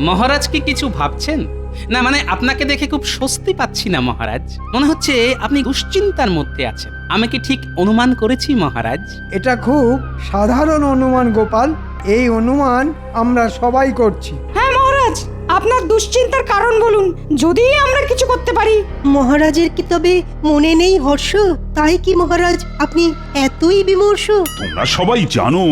মহারাজ কি কিছু ভাবছেন? না মানে আপনাকে দেখে খুব স্বস্তি পাচ্ছি না মহারাজ, মনে হচ্ছে আপনি দুশ্চিন্তার মধ্যে আছেন। আমি কি ঠিক অনুমান করেছি মহারাজ? এটা খুব সাধারণ অনুমান গোপাল, এই অনুমান আমরা সবাই করছি। হ্যাঁ মহারাজ, আপনার দুশ্চিন্তার কারণ বলুন, যদি আমরা কিছু করতে পারি। মহারাজের কি তবে মনে নেই হর্ষ? তাই কি মহারাজ আপনি এতই বিমর্ষ? তোমরা সবাই জানো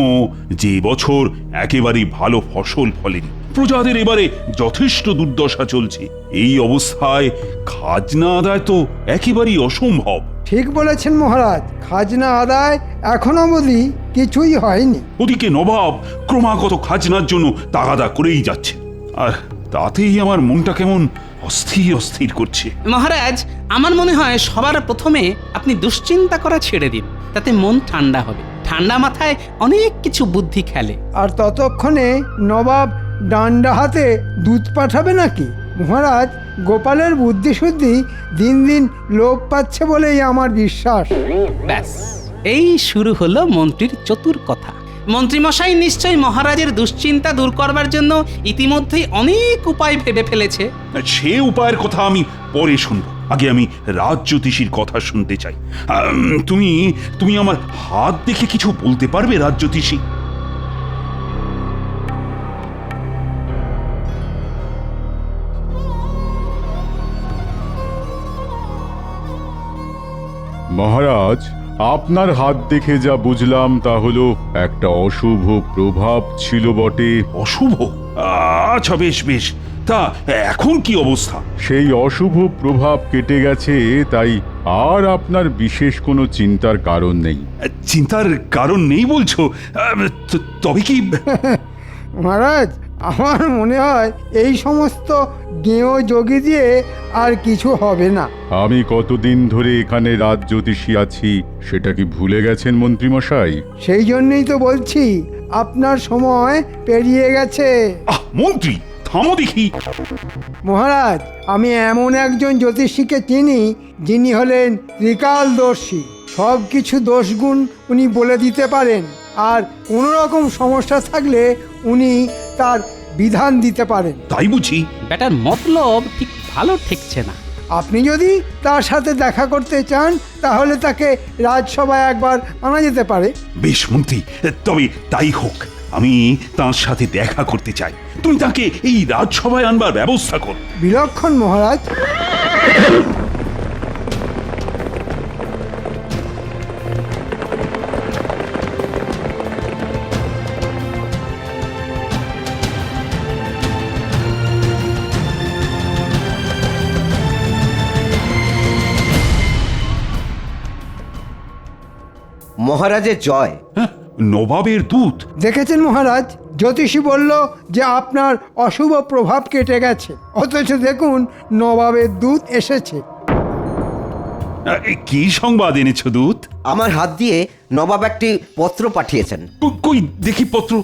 যে বছর একেবারে ভালো ফসল ফলেনি, প্রজাদের এবারে যথেষ্ট দুর্দশা চলছে। এই অবস্থায় খাজনা আদায় তো একেবারেই অসম্ভব। ঠিক বলেছেন মহারাজ, খাজনা আদায় এখনো অবধি কিছুই হয়নি। ওদিকে নবাব ক্রমাগত খাজনার জন্য তাগাদা করেই যাচ্ছে, আর তাতেই আমার মনটা কেমন অস্থির অস্থির করছে। মহারাজ, আমার মনে হয় সবার প্রথমে আপনি দুশ্চিন্তা করা ছেড়ে দিন, তাতে মন ঠান্ডা হবে। ঠান্ডা মাথায় অনেক কিছু বুদ্ধি খেলে। আর ততক্ষণে নবাব ডান্ডা হাতে দুধ পাঠাবে নাকি? মহারাজ, গোপালের বুদ্ধিশুদ্ধি দিন দিন লোপ পাচ্ছে বলেই আমার বিশ্বাস। ব্যাস, এই শুরু হলো মন্ত্রীর চতুর কথা। মন্ত্রীমশাই নিশ্চয়ই মহারাজের দুশ্চিন্তা দূর করবার জন্য ইতিমধ্যেই অনেক উপায় ভেবে ফেলেছে। সে উপায়ের কথা আমি পরে শুনব, আগে আমি রাজজ্যোতিষীর কথা শুনতে চাই। তুমি তুমি আমার হাত দেখে কিছু বলতে পারবে রাজজ্যোতিষী? মহারাজ, আপনার হাত দেখে যা বুঝলাম তা হলো একটা অশুভ প্রভাব ছিল বটে। অশুভ? আচ্ছা, বেশ বেশ, তা এখন কি অবস্থা? সেই অশুভ প্রভাব কেটে গেছে, তাই আর আপনার বিশেষ কোনো চিন্তার কারণ নেই। চিন্তার কারণ নেই বলছো? তবে কি? মহারাজ, আমার মনে হয় এই সমস্ত গেঁয়ো যোগী দিয়ে আর কিছু হবে না। আমি কতদিন ধরে এখানে রাজজ্যোতিষী আছি সেটা কি ভুলে গেছেন মন্ত্রীমশাই? সেই জন্যই তো বলছি, আপনার সময় পেরিয়ে গেছে। মন্ত্রী, থামো দেখি। মহারাজ, আমি এমন একজন জ্যোতিষীকে চিনি যিনি হলেন ত্রিকালদর্শী। সব কিছু দোষগুণ উনি বলে দিতে পারেন, আর কোনো রকম সমস্যা থাকলে উনি তার বিধান দিতে পারেন। তাই বুঝি? ব্যাটার মতলব ঠিক ভালো ঠেকছে না। আপনি যদি তার সাথে দেখা করতে চান তাহলে তাকে রাজসভায় একবার আনা যেতে পারে। বেশ মন্ত্রী, তবে তাই হোক। আমি তার সাথে দেখা করতে চাই। তুমি তাকে এই রাজসভায় আনবার ব্যবস্থা কর। বিলক্ষণ মহারাজ। মহারাজের জয়। নবাবের দূত? দেখেছেন মহারাজ, জ্যোতিষী বলল যে আপনার অশুভ প্রভাব কেটে গেছে, অথচ দেখুন নবাবের দূত এসেছে। কি সংবাদ এনেছ দূত? আমার হাত দিয়ে নবাব একটি পত্র পাঠিয়েছেন। কই দেখি পত্র।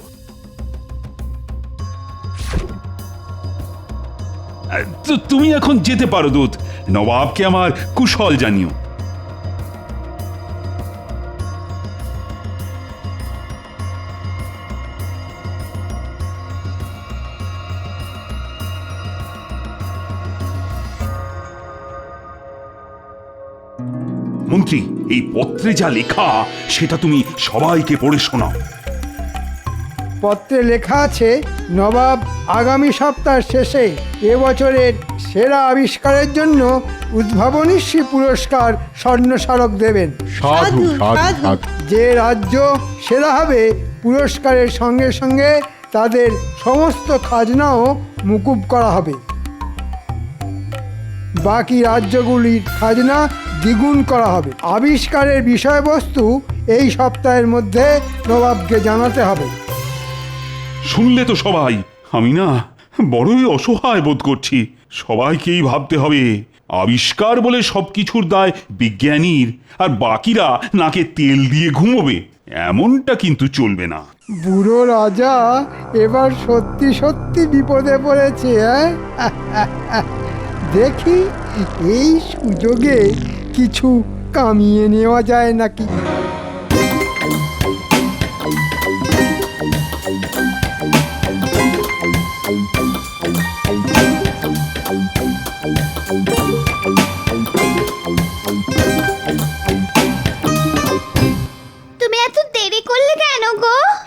তুমি এখন যেতে পারো দূত। নবাবকে আমার কুশল জানিও। মন্ত্রী, এই পত্রে যা লেখা সেটা তুমি সবাইকে পড়ে শোনাও। পত্রে লেখা আছে, নবাব আগামী সপ্তাহ শেষে এবছরের সেরা আবিষ্কারের জন্য উদ্ভাবনীশ্রী পুরস্কার স্বর্ণ স্মারক দেবেন। সাধু সাধু সাধু। যে রাজ্য সেরা হবে পুরস্কারের সঙ্গে সঙ্গে তাদের সমস্ত খাজনাও মুকুব করা হবে। বাকি রাজ্যগুলির খাজনা দ্বিগুণ করা হবে। আবিষ্কারের বিষয়বস্তু এই সপ্তাহের মধ্যে নবাবকে জানাতে হবে। শুনলে তো সবাই, আমি না বড়ই অসহায় বোধ করছি। সবাইকেই ভাবতে হবে আবিষ্কার বলে সবকিছুর দায় বিজ্ঞানীর, আর বাকিরা নাকে তেল দিয়ে ঘুমোবে, এমনটা কিন্তু চলবে না। বুড়ো রাজা এবার সত্যি সত্যি বিপদে পড়েছে। দেখি এই সুযোগে কিছু কামিয়ে নেওয়া যায় নাকি।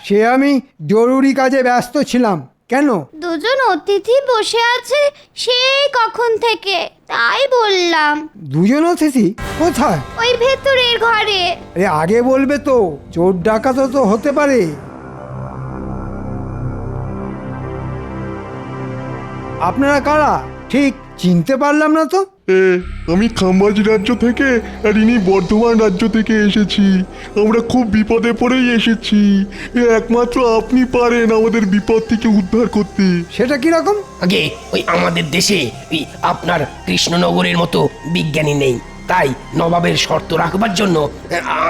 সে আমি জরুরি কাজে ব্যস্ত ছিলাম। কেন? দুজন অতিথি বসে আছে সেই কখন থেকে, তাই বললাম। দুজন অতিথি কোথায়? ওই ভেতরের ঘরে। আরে আগে বলবে তো, চোর ডাকাতও তো হতে পারে। আপনারা কারা ঠিক চিনতে পারলাম না তো। আমি খাম্বাজ রাজ্য থেকে আর ইনি বর্ধমান রাজ্য থেকে এসেছি। আমরা খুব বিপদে পড়েই এসেছি। একমাত্র আপনি পারেন আমাদের বিপদ থেকে উদ্ধার করতে। সেটা কিরকম? আগে ওই আমাদের দেশে ওই আপনার কৃষ্ণনগরের মতো বিজ্ঞানী নেই, তাই নবাবের শর্ত রাখবার জন্য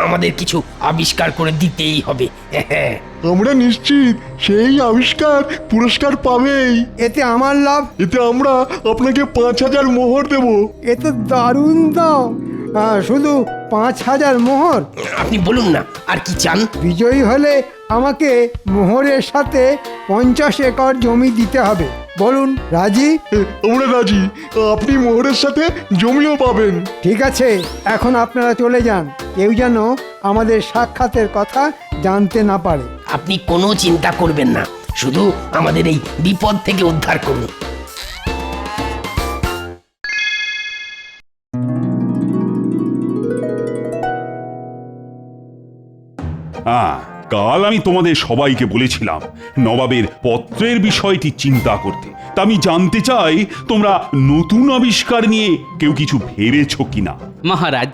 আমাদের কিছু আবিষ্কার করে দিতেই হবে। হ্যাঁ, আমরা নিশ্চিত সেই আবিষ্কার পুরস্কার পাবেই। এতে আমার লাভ? এতে আমরা আপনাকে 5,000 মোহর দেব। এ তো দারুণ দাম। শুধু 5,000 মোহর? আপনি বলুন না আর কি চান। বিজয়ী হলে আমাকে মোহরের সাথে 50 একর জমি দিতে হবে। বলুন, রাজি? আমরা রাজি। আপনি মোহরের সাথে জমিও পাবেন। ঠিক আছে, এখন আপনারা চলে যান। কেউ যেন আমাদের সাক্ষাতের কথা জানতে না পারে। আপনি কোনো চিন্তা করবেন না, শুধু আমাদের এই বিপদ থেকে উদ্ধার করুন। কাল আমি তোমাদের সবাইকে বলেছিলাম নবাবের পত্রের বিষয়টি চিন্তা করতে। তা আমি জানতে চাই তোমরা নতুন আবিষ্কার নিয়ে কেউ কিছু ভেবেছো কিনা। মহারাজ,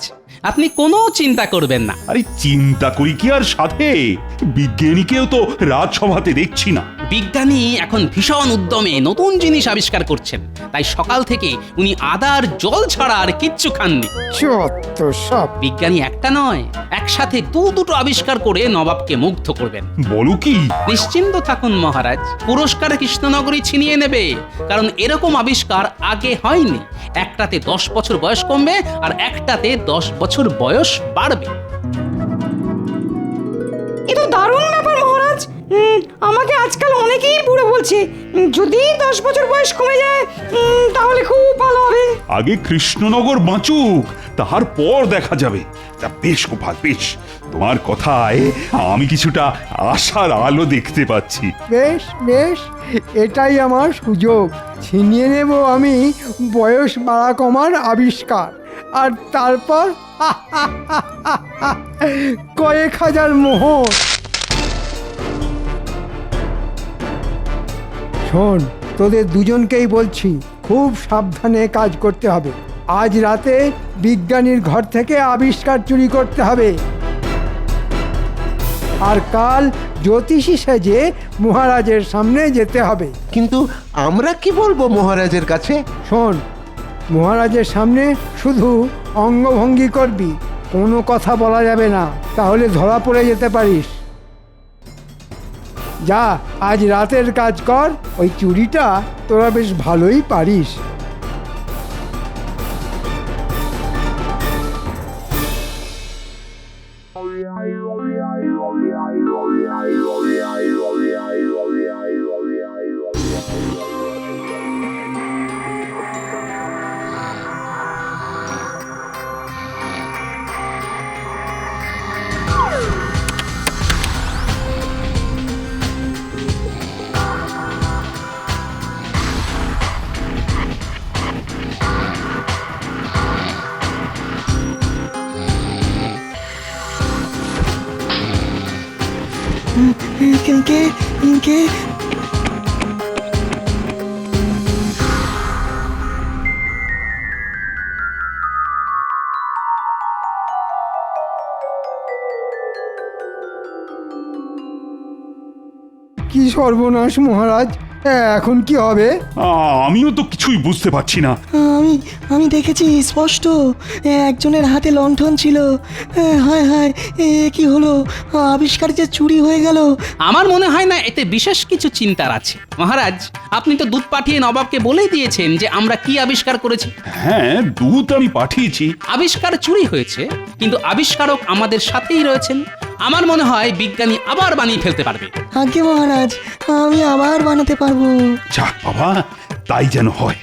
আপনি কোনো চিন্তা করবেন না। আরে চিন্তা করি কি আর সাথে, বিজ্ঞানীকেও তো রাজসভাতে দেখছি না। বিজ্ঞানী এখন ভীষণ উদ্যমে নতুন জিনিস আবিষ্কার করছেন, তাই সকাল থেকে উনি আদার জল ছাড়া আর কিচ্ছু খাননি। চত্ব সব। বিজ্ঞানী একটা নয়, একসাথে দুটো আবিষ্কার করে নবাবকে মুগ্ধ করবেন। বলো কি? নিশ্চিন্ত থাকুন মহারাজ, পুরস্কার কৃষ্ণনগরী ছিনিয়ে নেবে, কারণ এরকম আবিষ্কার আগে হয়নি। একটাতে 10 বছর বয়স কমবে আর একটাতে 10 বছর বয়স বাড়বে। এ তো দারুণ ব্যাপার মহারাজ। আমাকে আজকাল অনেকেই বুড়ো বলছে। যদি 10 বছর বয়স কমে যায় তাহলে খুব ভালো হবে। আগে কৃষ্ণনগর বাঁচুক, তারপর দেখা যাবে। তা বেশ গোপাল, বেশ, তোমার কথায় আমি কিছুটা আশার আলো দেখতে পাচ্ছি। বেশ বেশ, এটাই আমার সুযোগ। ছিনিয়ে নেব আমি বয়স বাড়া কমার আবিষ্কার, আর তারপর কয়েক হাজার মোহর। শোন, তোদের দুজনকেই বলছি, খুব সাবধানে কাজ করতে হবে। আজ রাতে বিজ্ঞানীর ঘর থেকে আবিষ্কার চুরি করতে হবে, আর কাল জ্যোতিষী সেজে মহারাজের সামনে যেতে হবে। কিন্তু আমরা কি বলবো মহারাজের কাছে? শোন, মহারাজের সামনে শুধু অঙ্গভঙ্গি করবি, কোনো কথা বলা যাবে না, তাহলে ধরা পড়ে যেতে পারিস। যা, আজ রাতের কাজ কর। ওই চুরিটা তোরা বেশ ভালোই পারিস। কে কি সর্বনাশ মহারাজ, এখন কি হবে? আমিও তো কিছুই বুঝতে পারছি না। আমি দেখেছি স্পষ্ট, একজনের হাতে লণ্ঠন ছিল। হায় হায়, কি হলো? আবিষ্কার যে চুরি হয়ে গেল। আমার মনে হয় না এতে বিশেষ কিছু চিন্তার আছে। মহারাজ, আপনি তো দূত পাঠিয়ে নবাবকে বলেই দিয়েছেন যে আমরা কি আবিষ্কার করেছি। হ্যাঁ, দূত আমি পাঠিয়েছি। আবিষ্কার চুরি হয়েছে, কিন্তু আবিষ্কারক আমাদের সাথেই রয়েছেন। আমার মনে হয় বিজ্ঞানী আবার বানিয়ে ফেলতে পারবে। আজ্ঞে মহারাজ, আমি আবার বানাতে পারবো। যাক বাবা, তাই যেন হয়।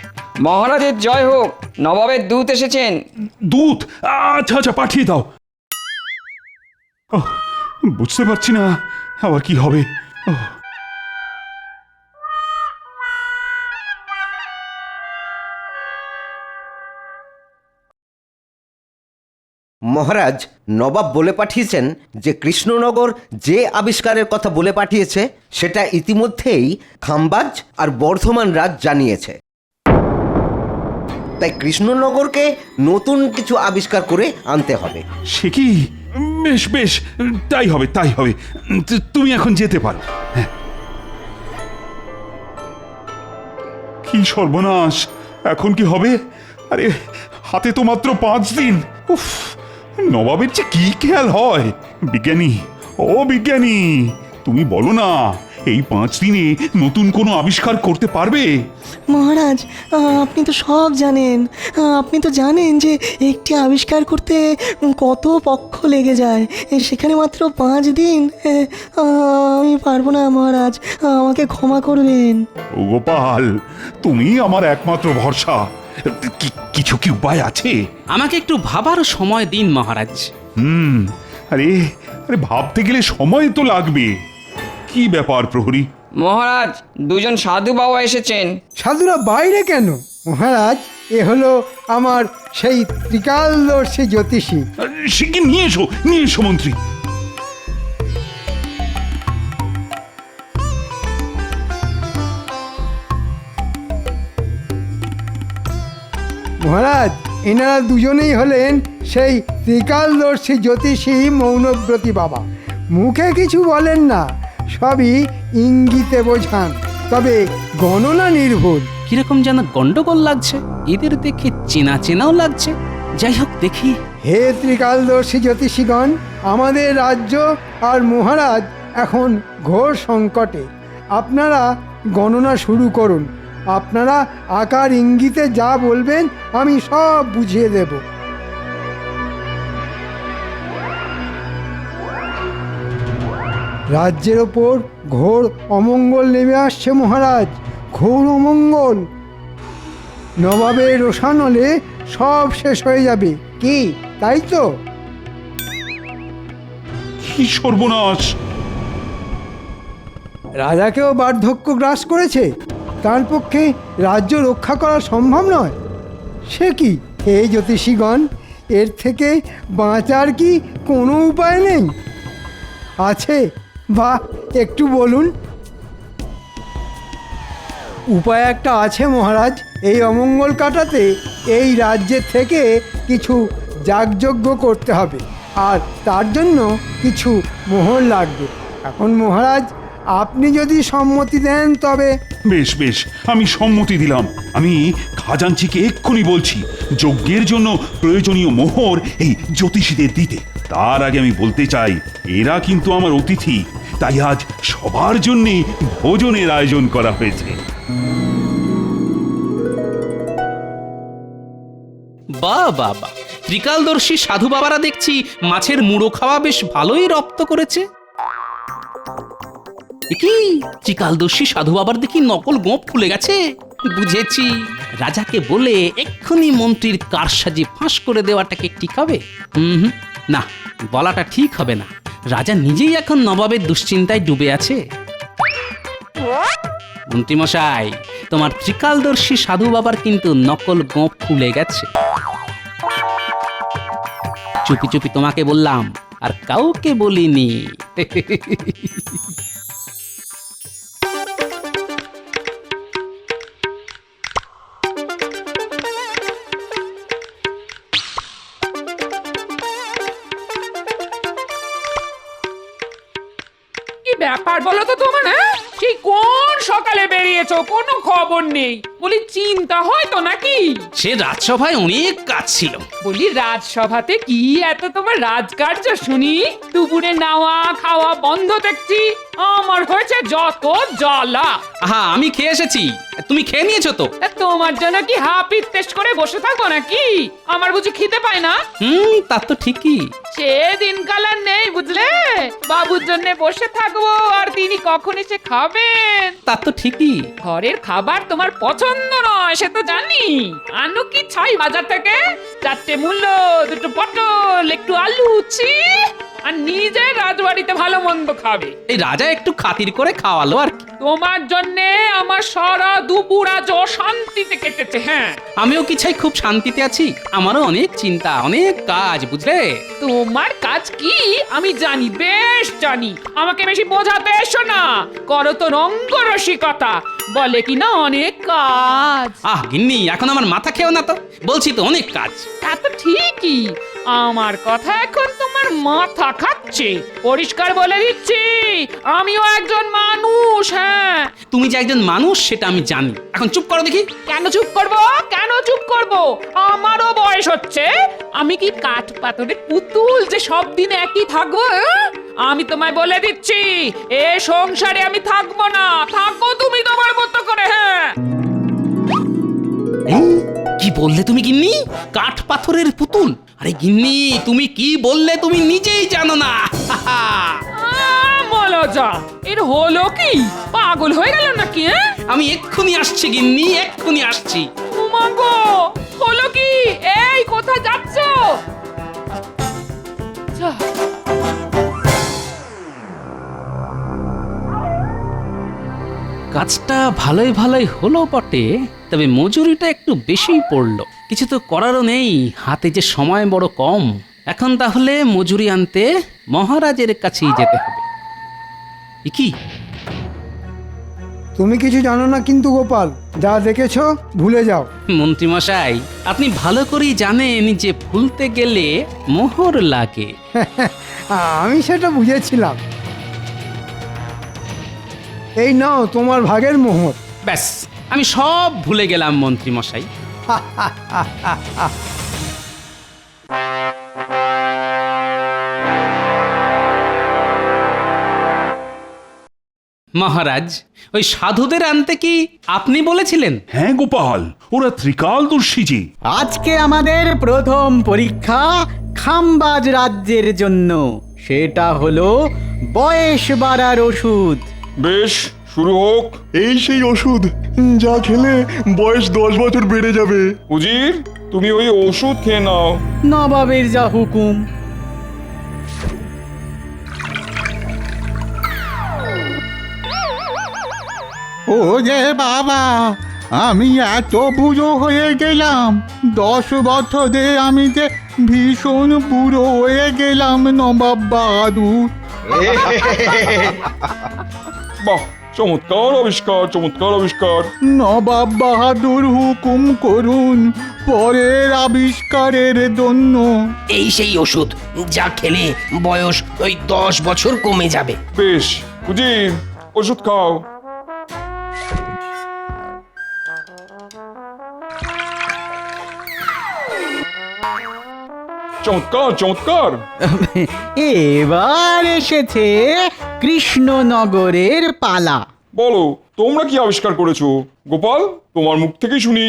মহারাজের জয় হোক, নবাবের দূত এসেছেন। দূত? আচ্ছা আচ্ছা, পাঠিয়ে দাও। বুঝতে পারছি না আবার কি হবে। ওহ, মহারাজ, নবাব বলে পাঠিয়েছেন যে কৃষ্ণনগর যে আবিষ্কারের কথা বলে পাঠিয়েছে সেটা ইতিমধ্যেই খাম্বাজ আর বর্ধমান রাজ জানিয়েছে। তাই কৃষ্ণনগরকে নতুন কিছু আবিষ্কার করে আনতে হবে। সে কি? বেশ বেশ, তাই হবে তাই হবে। তুমি এখন যেতে পারো। হ্যাঁ। কি সর্বনাশ, এখন কি হবে? আরে হাতে তো মাত্র 5 দিন। উফ, নবাবের যে কি খেয়াল হয়। বিজ্ঞানী, ও বিজ্ঞানী, তুমি বলো না এই 5 দিনে নতুন কোনো আবিষ্কার করতে পারবে? মহারাজ, আপনি তো সব জানেন। আপনি তো জানেন যে একটি আবিষ্কার করতে কত পক্ষ লেগে যায়, সেখানে মাত্র 5 দিন। আমি পারবো না মহারাজ, আমাকে ক্ষমা করবেন। ও গোপাল, তুমি আমার একমাত্র ভরসা। কিছু কি উপায় আছে? আমাকে একটু ভাবার সময় দিন মহারাজ। আরে আরে ভাবতে গেলে সময় তো লাগবে। কি ব্যাপার প্রহরী? মহারাজ, দুজন সাধু বাবা এসেছেন। সাধুরা বাইরে কেন মহারাজ? এ হলো আমার সেই ত্রিকালদর্শী জ্যোতিষী। সে কি? নিয়ে এসো মন্ত্রী। মহারাজ, এনারা দুজনেই হলেন সেই ত্রিকালদর্শী জ্যোতিষী মৌনব্রতী বাবা। মুখে কিছু বলেন না, সবই ইঙ্গিতে বোঝান, তবে গণনা নির্ভুল। কিরকম যেন গন্ডগোল লাগছে, এদের দেখে চেনা চেনাও লাগছে। যাই হোক দেখি। হে ত্রিকালদর্শী জ্যোতিষীগণ, আমাদের রাজ্য আর মহারাজ এখন ঘোর সংকটে। আপনারা গণনা শুরু করুন। আপনারা আকার ইঙ্গিতে যা বলবেন আমি সব বুঝিয়ে দেব। রাজ্যের ওপর ঘোর অমঙ্গল নেমে আসছে মহারাজ, ঘোর অমঙ্গল। নবাবের রোষানলে সব শেষ হয়ে যাবে। কি তাই তো? কি সর্বনাশ! রাজাকেও বার্ধক্য গ্রাস করেছে, তার পক্ষে রাজ্য রক্ষা করা সম্ভব নয়। সে কি হে জ্যোতিষীগণ, এর থেকে বাঁচার কি কোনো উপায় নেই? আছে বা একটু বলুন। উপায় একটা আছে মহারাজ। এই অমঙ্গল কাটাতে এই রাজ্যের থেকে কিছু যাগযজ্ঞ করতে হবে, আর তার জন্য কিছু মোহর লাগবে। এখন মহারাজ, আপনি যদি সম্মতি দেন তবে। বেশ বেশ, আমি সম্মতি দিলাম। আমি খাজাঞ্চিকে এক্ষুনি বলছি যজ্ঞের জন্য প্রয়োজনীয় মোহর এই জ্যোতিষীদের দিতে। তার আগে আমি বলতে চাই, এরা কিন্তু আমার অতিথি, তাই আজ সবার জন্য ভোজনের আয়োজন করা হয়েছে। বাহ বাহ বাহ, ত্রিকালদর্শী সাধু বাবারা দেখছি মাছের মুড়ো খাওয়া বেশ ভালোই রপ্ত করেছে। কি ত্রিকালদর্শী সাধু বাবার দেখি নকল গোঁপ খুলে গেছে। বুঝেছি, রাজাকে বলে এক্ষুনি মন্ত্রীর কারসাজি ফাঁস করে দেওয়াটাকে ঠিক হবে? না, বলাটা ঠিক হবে না। রাজা নিজেই এখন নবাবের দুশ্চিন্তায় ডুবে আছে। মন্ত্রী মশাই, তোমার ত্রিকালদর্শী সাধু বাবার কিন্তু নকল গোঁপ খুলে গেছে। চুপি চুপি তোমাকে বললাম, আর কাউকে বলিনি। ব্যাপার বলো তো তোমার? হ্যাঁ, সেই কোন সকালে বেরিয়েছো, কোনো খবর নেই। বলি চিন্তা হয় তো নাকি? সে রাজসভায় অনেক কাজ ছিল। বলি রাজসভাতে কি এত তোমার রাজকার্য শুনি? দুপুরে নাওয়া খাওয়া বন্ধ দেখছি। আমার হয়েছে যত জ্বালা। আহা, আমি খেয়ে এসেছি, তুমি খেয়ে নিয়েছো তো? তোমার জন্য কি হাপিস টেস্ট করে বসে থাকো নাকি? আমার বুঝি খিদে পায় না? তা তো ঠিকই। সে দিনকাল আর নেই বুঝলে। বাবুর জন্য বসে থাকবো আর তিনি কখন এসে খাবেন। তা তো ঠিকই। ঘরের খাবার তোমার পছন্দ নয় সে তো জানি। আনু কি ছাই বাজার থেকে? 4টে মূল্য, 2টো পটল, একটু আলু, ছি। আর আর নিজে রাজবাড়িতে ভালো মন্দ খাবে। এই রাজা একটু খাতির করে খাওয়ালো আর কি। তোমার জন্যে আমার সারা দুপুর আজ অশান্তিতে কেটেছে। হ্যাঁ, আমিও কি চাই খুব শান্তিতে আছি? আমারও অনেক চিন্তা, অনেক কাজ, বুঝলে? তোমার কাজ কি আমি জানি, বেশ জানি। আমাকে বেশি বোঝাতে এসো না, করো তো রঙ্গরসিকতা, বলে কি না অনেক কাজ। গিন্নি, এখন আমার মাথা খেও না তো, বলছি তো অনেক কাজ। তা তো ঠিকই, আমার কথা এখন তোমার মাথা খাচ্ছে। পরিষ্কার বলে দিচ্ছি, আমিও একজন মানুষ। হ্যাঁ, তুমি যে একজন মানুষ সেটা আমি জানি। এখন চুপ করো দেখি। কেন চুপ করব? কেন চুপ করব? আমারও বয়স হচ্ছে। আমি কি কাঠ পাথরের পুতুল যে সব দিন একই থাকবো? আমি তোমায় বলে দিচ্ছি, এ সংসারে আমি থাকবো না। থাকো তুমি তোমার মতো করে। হ্যাঁ, কি বললে তুমি গিন্নি? কাঠ পাথরের পুতুল? আরে গিন্নি, তুমি কি বললে তুমি নিজেই জানো না। বলো যা, এর হলো কি? পাগল হয়ে গেল নাকি? আমি এক্ষুনি আসছি গিন্নি, এক্ষুনি আসছি। উমাগো, হলো কি? এই কোথায় যাচ্ছ? কাজটা ভালোই ভালোই হলো বটে, তবে মজুরিটা একটু বেশিই পড়লো। কিছু তো করারও নেই, হাতে যে সময় বড় কম। এখন তাহলে মজুরি আনতে মহারাজের কাছেই যেতে হবে। কি? তুমি কিছু জানো না কিন্তু গোপাল, যা দেখেছো ভুলে যাও। মন্ত্রীমশাই, আপনি ভালো করেই জানেন যে ভুলতে গেলে মোহর লাগে। আমি সেটা বুঝেছিলাম। এই নাও তোমার ভাগের মোহর। ব্যাস, আমি সব ভুলে গেলাম মন্ত্রীমশাই। মহারাজ, ওই সাধুদের আনতে কি আপনি বলেছিলেন? হ্যাঁ গোপাল, ওরা ত্রিকালদর্শী যে। আজকে আমাদের প্রথম পরীক্ষা খামবাজ রাজ্যের জন্য, সেটা হলো বয়স বাড়ার ওষুধ। বেশ, শুরু হোক। এই সেই ওষুধ যা খেলে বয়স 10 বছর বেড়ে যাবে। উজির, তুমি ওই ওষুধ খেয়ে নাও। নবাবের যা হুকুম। ও যে বাবা, আমি এত বুড়ো হয়ে গেলাম। 10 বছরে আমি যে ভীষণ বুড়ো হয়ে গেলাম নবাব বাহাদুর। বাহ, চমৎকার আবিষ্কার, চমৎকার আবিষ্কার। নবাব বাহাদুর হুকুম করুন পরের আবিষ্কারের জন্য। এই সেই ওষুধ যা খেলে বয়স ওই 10 বছর কমে যাবে। বেশ, উজির, ওষুধ খাও। চমৎকার, চমৎকার। এবার এসেছে কৃষ্ণনগরের পালা। বলো, তোমরা কি আবিষ্কার করেছো? গোপাল, তোমার মুখ থেকে শুনি।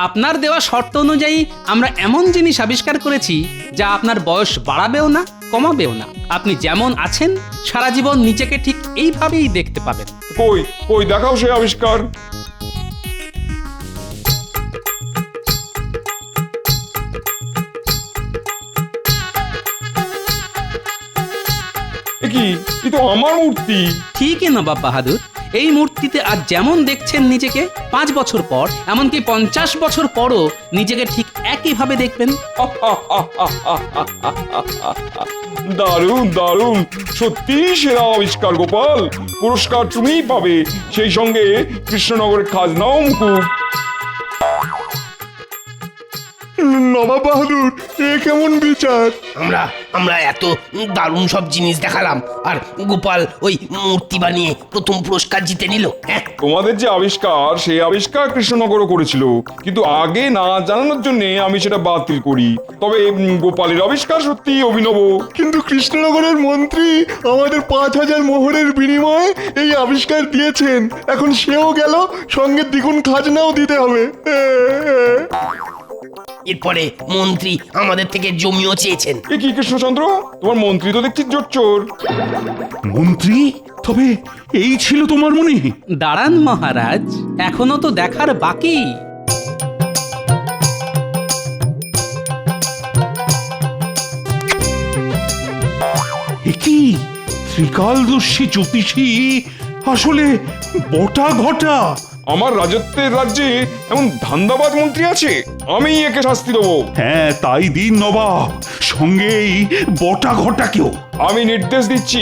আপনার দেওয়া শর্ত অনুযায়ী আমরা এমন জিনিস আবিষ্কার করেছি যা আপনার বয়স বাড়াবেও না, কমাবেও না। আপনি যেমন আছেন সারা জীবন নিজেকে ঠিক এইভাবেই দেখতে পাবেন। কই কই দেখাও সেই আবিষ্কার। কি, এ তো আমার মূর্তি। ঠিকই নবাব বাহাদুর, এই মূর্তিতে আজ যেমন দেখছেন নিজেকে, 5 বছর পর, এমনকি 50 বছর পরও নিজেকে ঠিক একইভাবে দেখবেন। দারুণ, দারুণ, সত্যি সেরা আবিষ্কার গোপাল। পুরস্কার তুমিই পাবে, সেই সঙ্গে কৃষ্ণনগরের খাজনাও মুকুব। নবাব বাহাদুর, এ কেমন বিচার? আমরা এত দারুণ সব জিনিস দেখালাম, আর গোপাল ওই মূর্তি বানিয়ে প্রথম পুরস্কার জিতে নিল। তোমাদের যে আবিষ্কার, সেই আবিষ্কার কৃষ্ণনগরও করেছিল, কিন্তু আগে না জানানোর জন্য আমি সেটা বাতিল করি। তবে গোপালের আবিষ্কার সত্যি অভিনব। কিন্তু কৃষ্ণনগরের মন্ত্রী আমাদের 5000 মোহরের বিনিময়ে এই আবিষ্কার দিয়েছেন। এখন সেও গেল, সঙ্গে দ্বিগুণ খাজনাও দিতে হবে। এরপরে মন্ত্রী আমাদের থেকে জমিও চেয়েছেন। এ কি কৃষ্ণচন্দ্র, তোমার মন্ত্রী তো দেখছি জোচ্চোর। মন্ত্রী? তবে এই ছিল তোমার মনে? দাঁড়ান মহারাজ, এখনো তো দেখার বাকি। কি ত্রিকালদর্শী জ্যোতিষী আসলে বটা ঘটা? আমার রাজত্বের রাজ্যে এমন ধান্দাবাজ মন্ত্রী আছে, আমি একে শাস্তি দেবো। হ্যাঁ তাই দিন নবাব, সঙ্গেই বটা ঘটাকেও। আমি নির্দেশ দিচ্ছি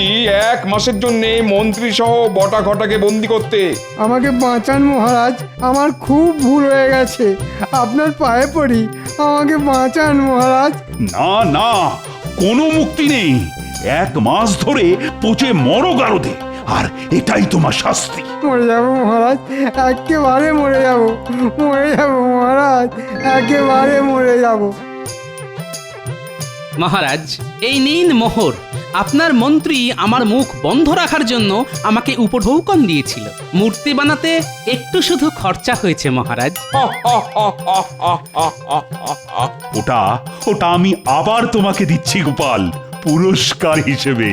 1 মাসের জন্য মন্ত্রী সহ বটা ঘটাকে বন্দি করতে। আমাকে বাঁচান মহারাজ, আমার খুব ভুল হয়ে গেছে, আপনার পায়ে পড়ি, আমাকে বাঁচান মহারাজ। না না, কোনো মুক্তি নেই। 1 মাস ধরে পচে মরো গারদে, আর এটাই তোমার শাস্তি। মরে যাব মহারাজ, একেবারে মরে যাব, মরে যাব মহারাজ, একেবারে মরে যাব। মহারাজ, এই নিন মোহর। আপনার মন্ত্রী আমার মুখ বন্ধ রাখার জন্য আমাকে উপঢৌকন দিয়েছিল। মূর্তি বানাতে একটু শুধু খরচা হয়েছে মহারাজ। ওটা আমি আবার তোমাকে দিচ্ছি গোপাল, পুরস্কার হিসেবে।